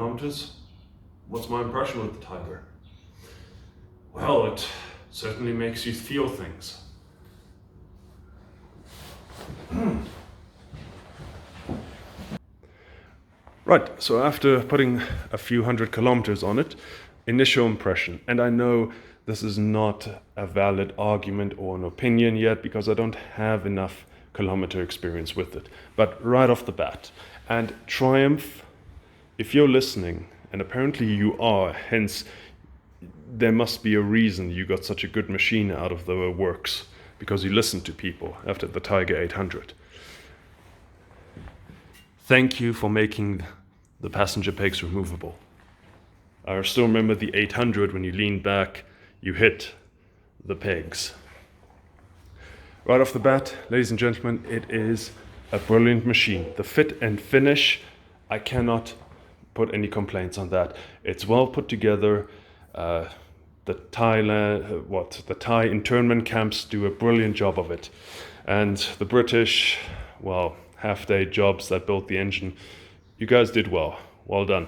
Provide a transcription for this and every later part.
kilometers. What's my impression of the Tiger? Well, it certainly makes you feel things. Right, so after putting a few hundred kilometers on it, initial impression, and I know this is not a valid argument or an opinion yet because I don't have enough kilometer experience with it, but right off the bat, and Triumph, if you're listening, and apparently you are, hence there must be a reason you got such a good machine out of the works, because you listened to people after the Tiger 800. Thank you for making the passenger pegs removable. I still remember the 800 when you leaned back, you hit the pegs. Right off the bat, ladies and gentlemen, it is a brilliant machine. The fit and finish, I cannot put any complaints on that. It's well put together. The Thai internment camps do a brilliant job of it. And the British, well, half-day jobs that built the engine, you guys did well. Well done.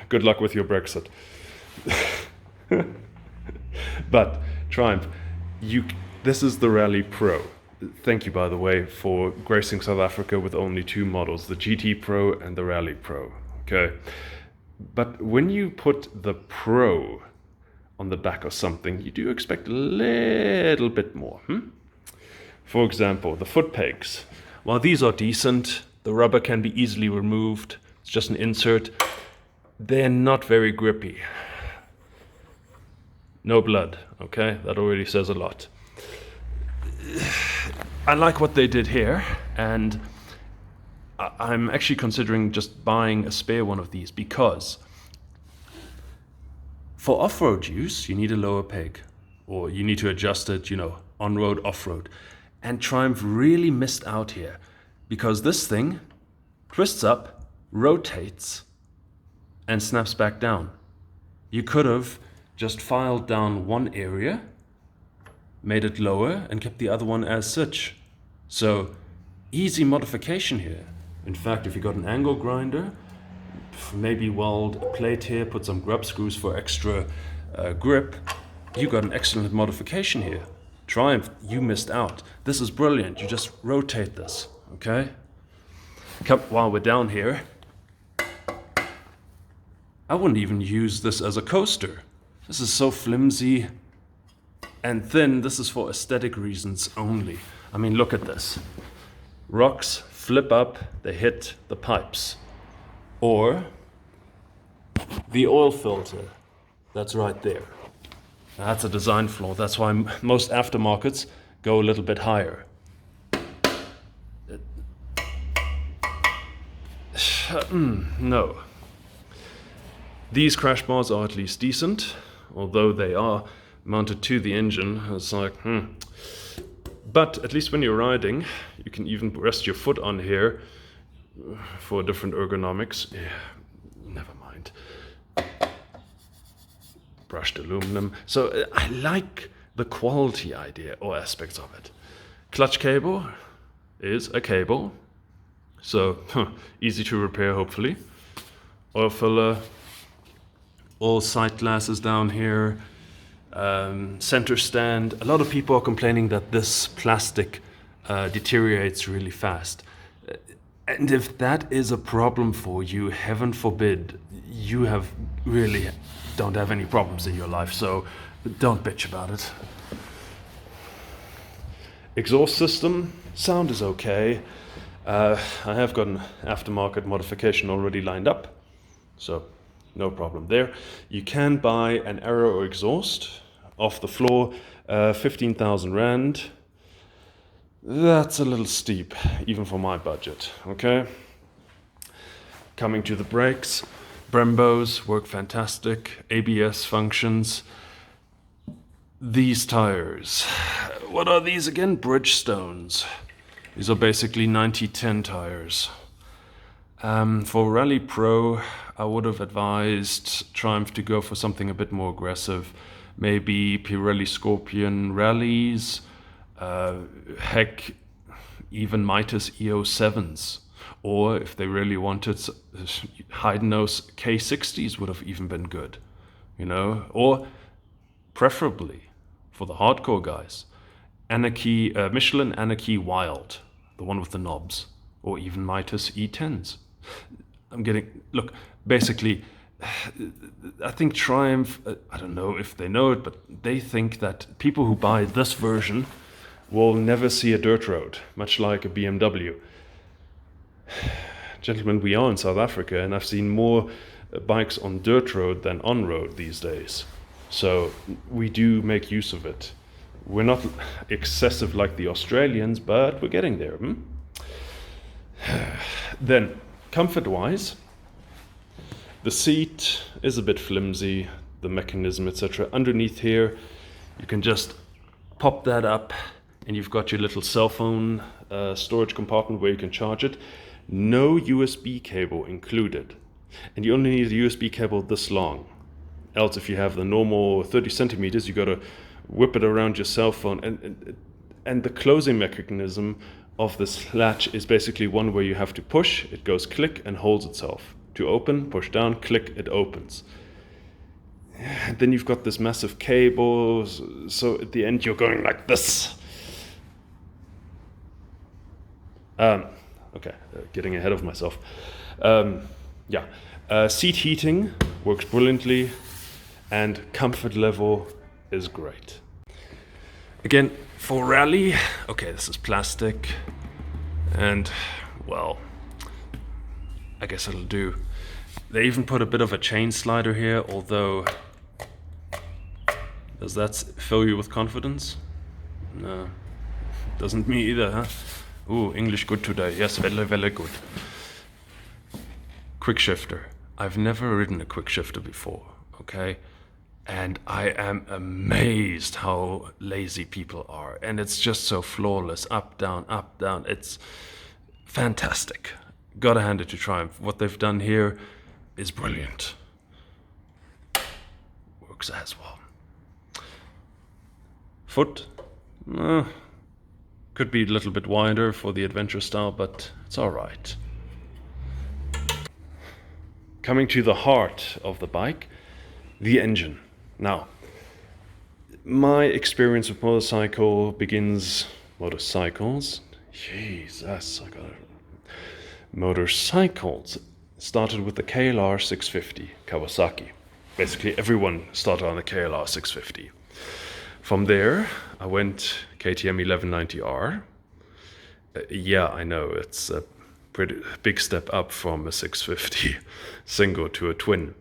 Good luck with your Brexit. But Triumph, this is the Rally Pro. Thank you, by the way, for gracing South Africa with only two models, the GT Pro and the Rally Pro. Okay, but when you put the Pro on the back of something, you do expect a little bit more. For example, the foot pegs. While these are decent, the rubber can be easily removed. It's just an insert. They're not very grippy. No blood, okay? That already says a lot. I like what they did here, and I'm actually considering just buying a spare one of these because for off-road use, you need a lower peg, or you need to adjust it, on-road, off-road. And Triumph really missed out here because this thing twists up, rotates, and snaps back down. You could have just filed down one area, made it lower, and kept the other one as such. So, easy modification here. In fact, if you got an angle grinder, maybe weld a plate here, put some grub screws for extra grip, you got an excellent modification here. Triumph, you missed out. This is brilliant. You just rotate this, okay? While we're down here, I wouldn't even use this as a coaster. This is so flimsy and thin. This is for aesthetic reasons only. I mean, look at this. Rocks flip up, they hit the pipes. Or the oil filter, that's right there. That's a design flaw. That's why most aftermarkets go a little bit higher. No. These crash bars are at least decent, although they are mounted to the engine. It's like, But at least when you're riding, you can even rest your foot on here for different ergonomics. Yeah, never mind. Brushed aluminum. So I like the quality idea or aspects of it. Clutch cable is a cable. So easy to repair, hopefully. Oil filler. All sight glasses down here. Center stand. A lot of people are complaining that this plastic deteriorates really fast. And if that is a problem for you, heaven forbid, you don't have any problems in your life, so don't bitch about it. Exhaust system, sound is okay. I have got an aftermarket modification already lined up, so no problem there. You can buy an Aero exhaust off the floor, 15,000 Rand. That's a little steep, even for my budget, okay? Coming to the brakes, Brembos work fantastic, ABS functions. These tires, what are these again? Bridgestones. These are basically 90-10 tires. For Rally Pro, I would have advised Triumph to go for something a bit more aggressive. Maybe Pirelli Scorpion Rallies, heck, even Mitas EO7s. Or if they really wanted, hide-nose K60s would have even been good, or preferably for the hardcore guys, Michelin Anarchy Wild, the one with the knobs, or even Mitas E10s. Look, basically, I think Triumph, I don't know if they know it, but they think that people who buy this version will never see a dirt road, much like a BMW. Gentlemen, we are in South Africa, and I've seen more bikes on dirt road than on road these days. So we do make use of it. We're not excessive like the Australians, but we're getting there. Then, comfort-wise, the seat is a bit flimsy, the mechanism, etc. Underneath here, you can just pop that up, and you've got your little cell phone storage compartment where you can charge it. No USB cable included. And you only need a USB cable this long. Else, if you have the normal 30 centimeters, you got to whip it around your cell phone. And the closing mechanism of this latch is basically one where you have to push, it goes click and holds itself. To open, push down, click, it opens. And then you've got this massive cable, so at the end you're going like this. Okay, getting ahead of myself. Seat heating works brilliantly, and comfort level is great. Again, for rally, okay, this is plastic, and well, I guess it'll do. They even put a bit of a chain slider here, although, does that fill you with confidence? No, doesn't me either, huh? Ooh, English good today. Yes, very, very good. Quick shifter. I've never ridden a quick shifter before, okay? And I am amazed how lazy people are. And it's just so flawless. Up, down, up, down. It's fantastic. Gotta hand it to Triumph. What they've done here is brilliant. Works as well. Foot. Could be a little bit wider for the adventure style, but it's all right. Coming to the heart of the bike, the engine. Now, my experience with motorcycles, motorcycles started with the KLR 650 Kawasaki. Basically, everyone started on the KLR 650. From there, I went KTM 1190R. Yeah, I know, it's a pretty big step up from a 650 single to a twin.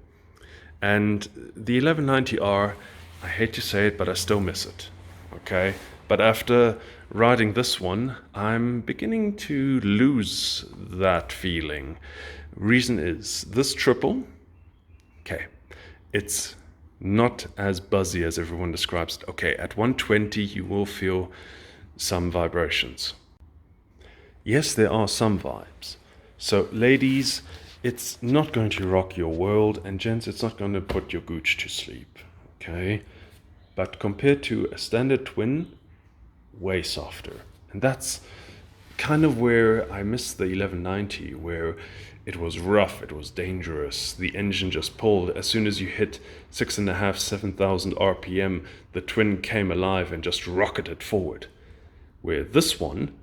And the 1190R, I hate to say it, but I still miss it, okay? But after riding this one, I'm beginning to lose that feeling. Reason is, this triple, okay, it's not as buzzy as everyone describes it. Okay, at 120 you will feel some vibrations. Yes, there are some vibes. So ladies, it's not going to rock your world, and gents, it's not going to put your gooch to sleep, okay? But compared to a standard twin, way softer. And that's kind of where I miss the 1190, where it was rough, it was dangerous, the engine just pulled. As soon as you hit 6,500, 7,000 RPM, the twin came alive and just rocketed forward. Where this one,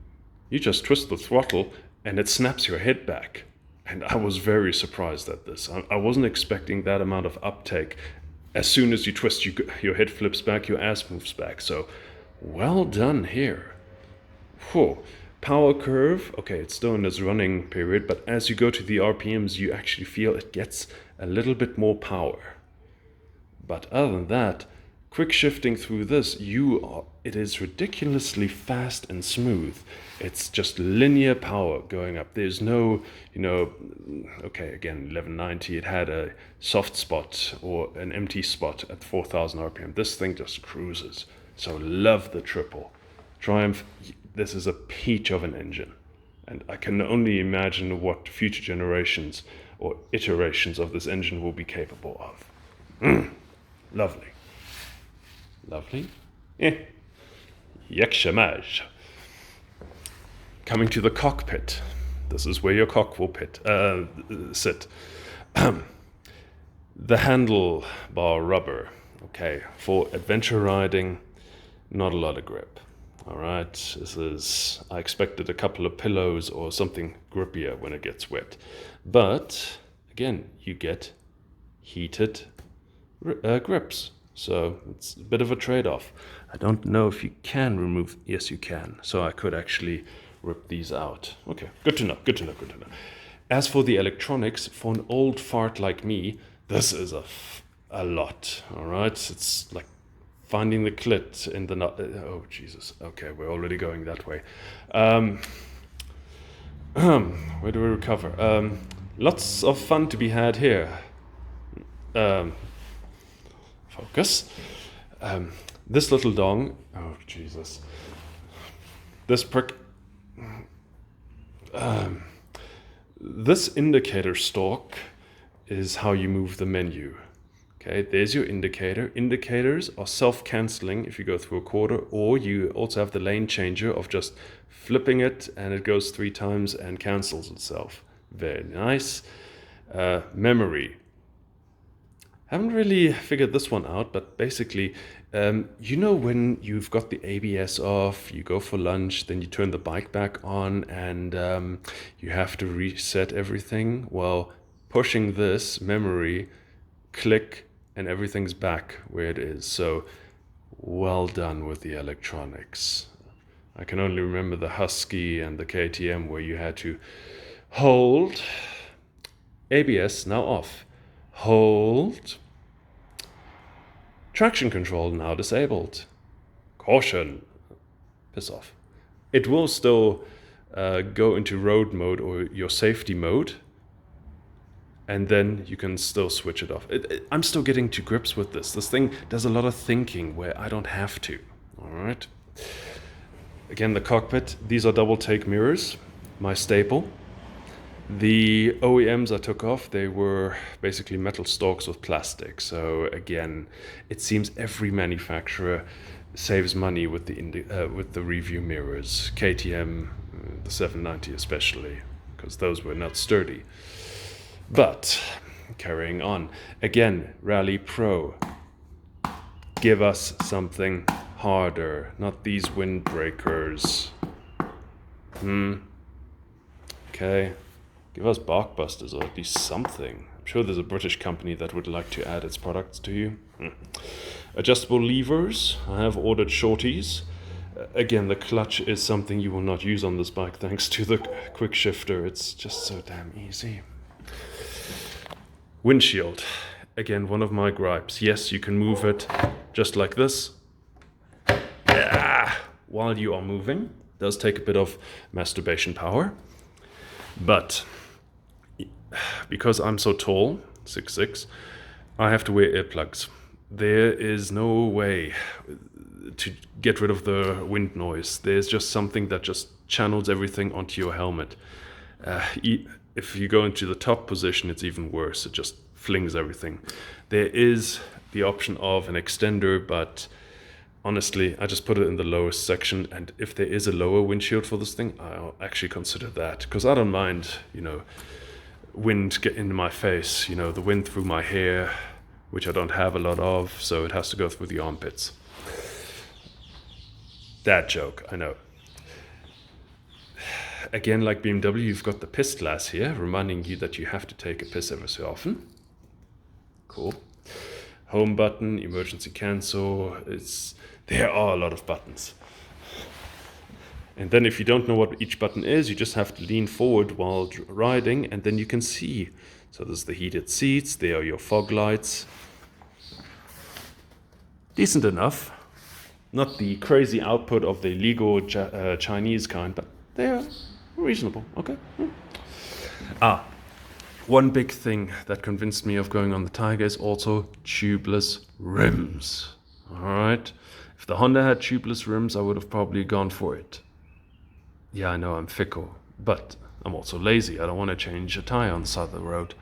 you just twist the throttle and it snaps your head back. And I was very surprised at this. I wasn't expecting that amount of uptake. As soon as you twist, your head flips back, your ass moves back. So, well done here. Whew. Power curve, okay, it's still in its running period, but as you go to the RPMs, you actually feel it gets a little bit more power. But other than that, quick shifting through this, it is ridiculously fast and smooth. It's just linear power going up. There's no, okay, again, 1190, it had a soft spot or an empty spot at 4,000 RPM. This thing just cruises. So love the triple. Triumph, this is a peach of an engine. And I can only imagine what future generations or iterations of this engine will be capable of. Lovely. Lovely. Yakshamaj. Coming to the cockpit. This is where your cock will sit. The handlebar rubber, okay, for adventure riding, not a lot of grip. All right, I expected a couple of pillows or something grippier when it gets wet. But again, you get heated grips. So it's a bit of a trade-off. I don't know if you can remove, yes you can. So I could actually rip these out. Okay, good to know. As for the electronics, for an old fart like me, this is a lot, all right? It's like finding the clit in the nut. Oh, Jesus. Okay, we're already going that way. Where do we recover? Lots of fun to be had here. Focus. This little dong. Oh, Jesus. This prick. This indicator stalk is how you move the menu. Okay, there's your indicator. Indicators are self-canceling if you go through a quarter, or you also have the lane changer of just flipping it and it goes 3 times and cancels itself. Very nice. Memory. Haven't really figured this one out, but basically, you know when you've got the ABS off, you go for lunch, then you turn the bike back on and you have to reset everything? Well, pushing this memory, click, and everything's back where it is. So, well done with the electronics. I can only remember the Husky and the KTM where you had to hold, ABS now off. Hold. Traction control now disabled. Caution. Piss off. It will still go into road mode or your safety mode, and then you can still switch it off. I'm still getting to grips with this. This thing does a lot of thinking where I don't have to. All right. Again, the cockpit. These are double take mirrors, my staple. The OEMs I took off, they were basically metal stalks with plastic. So again, it seems every manufacturer saves money with the review mirrors. KTM, the 790 especially, because those were not sturdy. But carrying on, again, Rally Pro, give us something harder, not these windbreakers. Okay. Give us Barkbusters or at least something. I'm sure there's a British company that would like to add its products to you. Adjustable levers. I have ordered shorties. Again, the clutch is something you will not use on this bike thanks to the quick shifter. It's just so damn easy. Windshield. Again, one of my gripes. Yes, you can move it just like this. While you are moving. Does take a bit of masturbation power. But because I'm so tall, 6'6", I have to wear earplugs. There is no way to get rid of the wind noise. There's just something that just channels everything onto your helmet. If you go into the top position, it's even worse. It just flings everything. There is the option of an extender, but honestly, I just put it in the lowest section, and if there is a lower windshield for this thing, I'll actually consider that, because I don't mind, wind get into my face, the wind through my hair, which I don't have a lot of, so it has to go through the armpits. Dad joke, I know. Again, like BMW, you've got the piss glass here, reminding you that you have to take a piss every so often. Cool. Home button, emergency cancel, there are a lot of buttons. And then if you don't know what each button is, you just have to lean forward while riding, and then you can see. So there's the heated seats, there are your fog lights. Decent enough. Not the crazy output of the legal Chinese kind, but they're reasonable, okay? One big thing that convinced me of going on the Tiger is also tubeless rims. All right? If the Honda had tubeless rims, I would have probably gone for it. Yeah, I know I'm fickle, but I'm also lazy. I don't want to change a tire on the side of the road.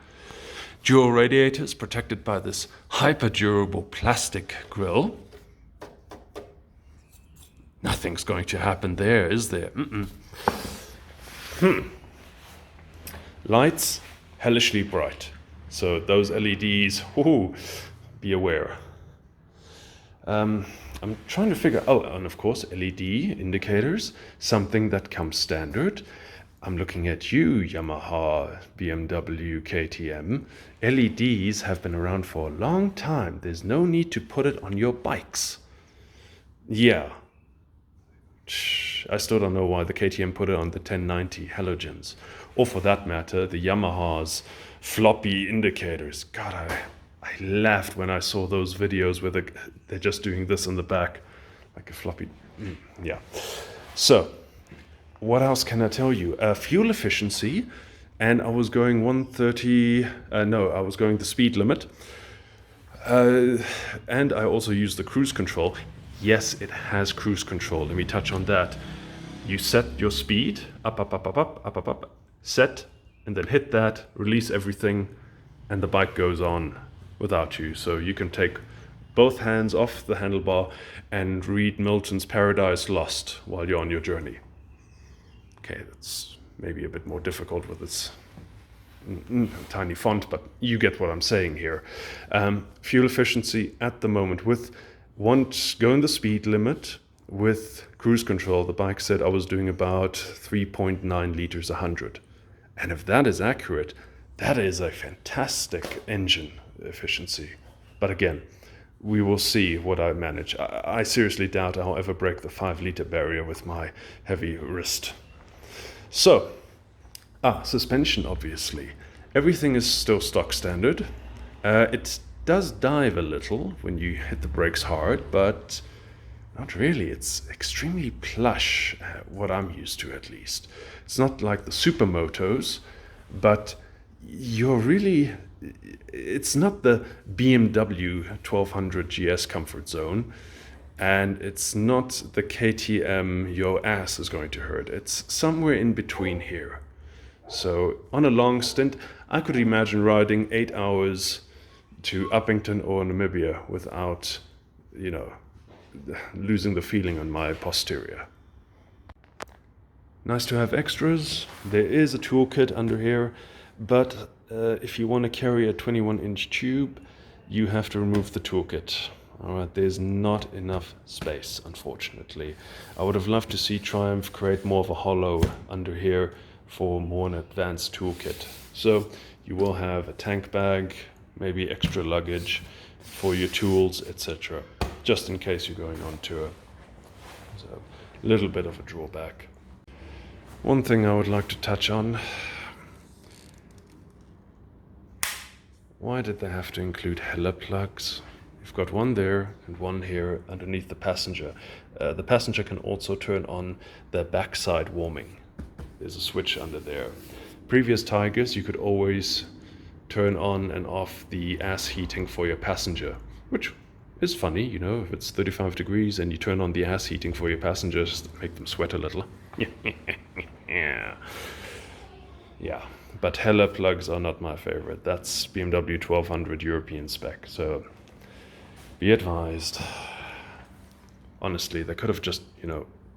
Dual radiators protected by this hyper-durable plastic grille. Nothing's going to happen there, is there? Lights, hellishly bright. So those LEDs, be aware. I'm trying to figure out, and of course, LED indicators, something that comes standard. I'm looking at you, Yamaha, BMW, KTM. LEDs have been around for a long time. There's no need to put it on your bikes. Yeah. I still don't know why the KTM put it on the 1090 halogens. Or for that matter, the Yamaha's floppy indicators. God, I laughed when I saw those videos where they're just doing this in the back, like a floppy, yeah. So, what else can I tell you? Fuel efficiency, and I was going 130, I was going the speed limit. And I also used the cruise control. Yes, it has cruise control. Let me touch on that. You set your speed, up, set, and then hit that, release everything, and the bike goes on without you. So you can take both hands off the handlebar and read Milton's Paradise Lost while you're on your journey. Okay, that's maybe a bit more difficult with its tiny font, but you get what I'm saying here. Fuel efficiency at the moment, with once going the speed limit with cruise control, the bike said I was doing about 3.9 liters 100. And if that is accurate, that is a fantastic engine efficiency. But again, we will see what I manage. I seriously doubt I'll ever break the 5-liter barrier with my heavy wrist. So, suspension, obviously. Everything is still stock standard. It does dive a little when you hit the brakes hard, but not really. It's extremely plush, what I'm used to at least. It's not like the supermotos, but it's not the BMW 1200 GS comfort zone, and it's not the KTM your ass is going to hurt. It's somewhere in between here. So on a long stint, I could imagine riding 8 hours to Uppington or Namibia without, losing the feeling on my posterior. Nice to have extras. There is a toolkit under here, but if you want to carry a 21-inch tube, you have to remove the toolkit. Alright, there's not enough space, unfortunately. I would have loved to see Triumph create more of a hollow under here for more an advanced toolkit. So you will have a tank bag, maybe extra luggage for your tools, etc. Just in case you're going on tour. So a little bit of a drawback. One thing I would like to touch on. Why did they have to include hella plugs? You've got one there and one here underneath the passenger. The passenger can also turn on the backside warming. There's a switch under there. Previous Tigers, you could always turn on and off the ass heating for your passenger, which is funny, if it's 35 degrees and you turn on the ass heating for your passengers to make them sweat a little. Yeah, but hella plugs are not my favorite. That's BMW 1200 European spec, so be advised. Honestly, they could have just,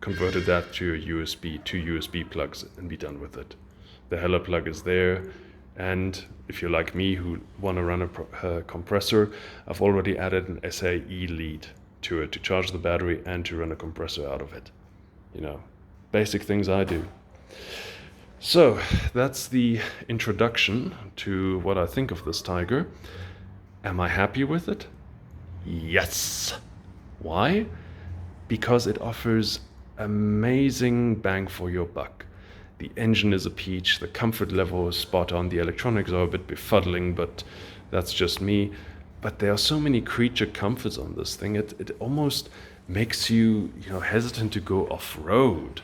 converted that to two USB plugs and be done with it. The hella plug is there, and if you're like me who want to run a compressor, I've already added an SAE lead to it to charge the battery and to run a compressor out of it. Basic things I do. So that's the introduction to what I think of this Tiger. Am I happy with it? Yes. Why? Because it offers amazing bang for your buck. The engine is a peach, the comfort level is spot on, the electronics are a bit befuddling, but that's just me. But there are so many creature comforts on this thing, it almost makes you, hesitant to go off-road.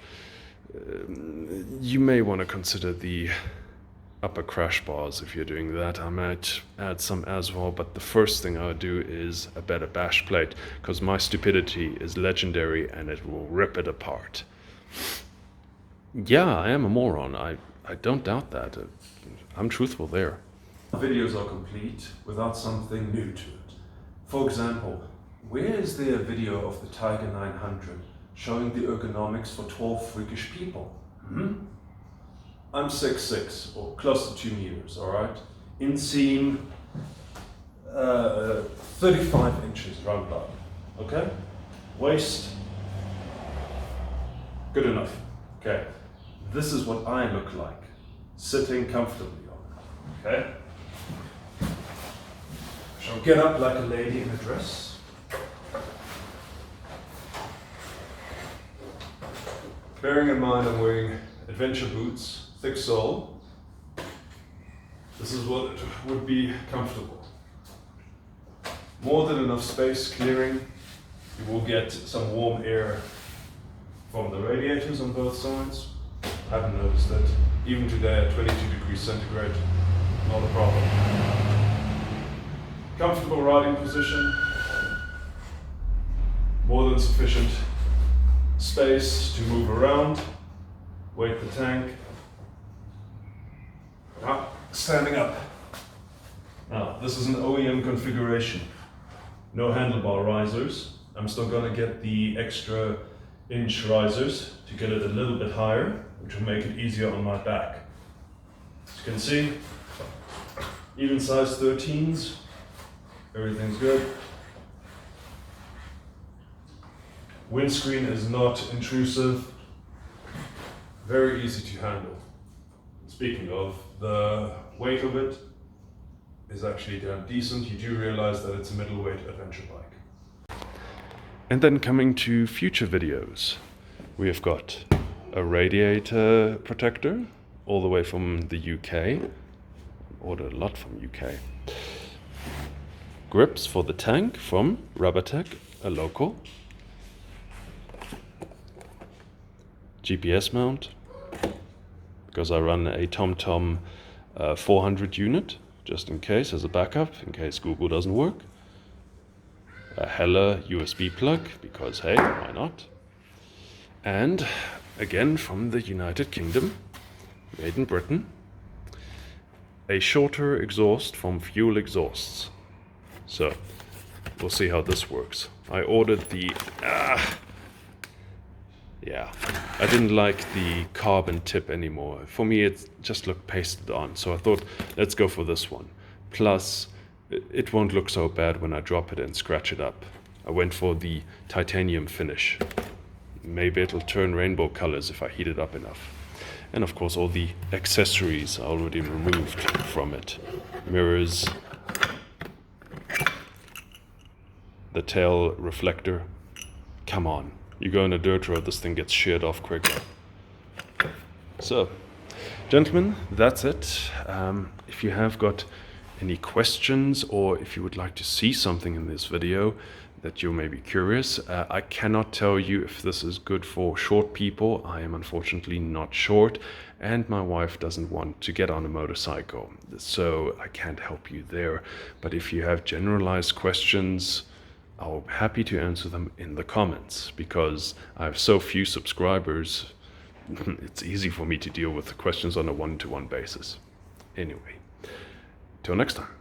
You may want to consider the upper crash bars if you're doing that. I might add some as well, but the first thing I would do is a better bash plate, because my stupidity is legendary and it will rip it apart. Yeah, I am a moron. I don't doubt that. I'm truthful there. Videos are complete without something new to it. For example, where is there a video of the Tiger 900 showing the ergonomics for 12 freakish people? I'm 6'6", or close to 2 meters, all right? Inseam, 35 inches round about, okay? Waist, good enough, okay? This is what I look like, sitting comfortably on it, okay? Shall get up like a lady in a dress. Bearing in mind I'm wearing adventure boots, thick sole, this is what it would be comfortable. More than enough space clearing. You will get some warm air from the radiators on both sides. I haven't noticed that. Even today at 22 degrees centigrade, not a problem. Comfortable riding position. More than sufficient space to move around. Weight the tank. Now, standing up. Now, this is an OEM configuration. No handlebar risers. I'm still gonna get the extra inch risers to get it a little bit higher, which will make it easier on my back. As you can see, even size 13s, everything's good. Windscreen is not intrusive, very easy to handle. Speaking of, the weight of it is actually damn decent. You do realize that it's a middleweight adventure bike. And then coming to future videos, we have got a radiator protector all the way from the UK. Ordered a lot from UK. Grips for the tank from Rubbertech, a local. GPS mount, because I run a TomTom 400 unit, just in case, as a backup, in case Google doesn't work. A Hella USB plug, because hey, why not? And again from the United Kingdom, made in Britain, a shorter exhaust from Fuel Exhausts. So we'll see how this works. I ordered the yeah, I didn't like the carbon tip anymore. For me, it just looked pasted on, so I thought, let's go for this one. Plus, it won't look so bad when I drop it and scratch it up. I went for the titanium finish. Maybe it'll turn rainbow colors if I heat it up enough. And of course, all the accessories are already removed from it. Mirrors, the tail reflector. Come on. You go on a dirt road, this thing gets sheared off quicker. So, gentlemen, that's it. If you have got any questions, or if you would like to see something in this video that you may be curious, I cannot tell you if this is good for short people. I am unfortunately not short, and my wife doesn't want to get on a motorcycle, so I can't help you there. But if you have generalized questions, I'll be happy to answer them in the comments, because I have so few subscribers. It's easy for me to deal with the questions on a one-to-one basis. Anyway, till next time.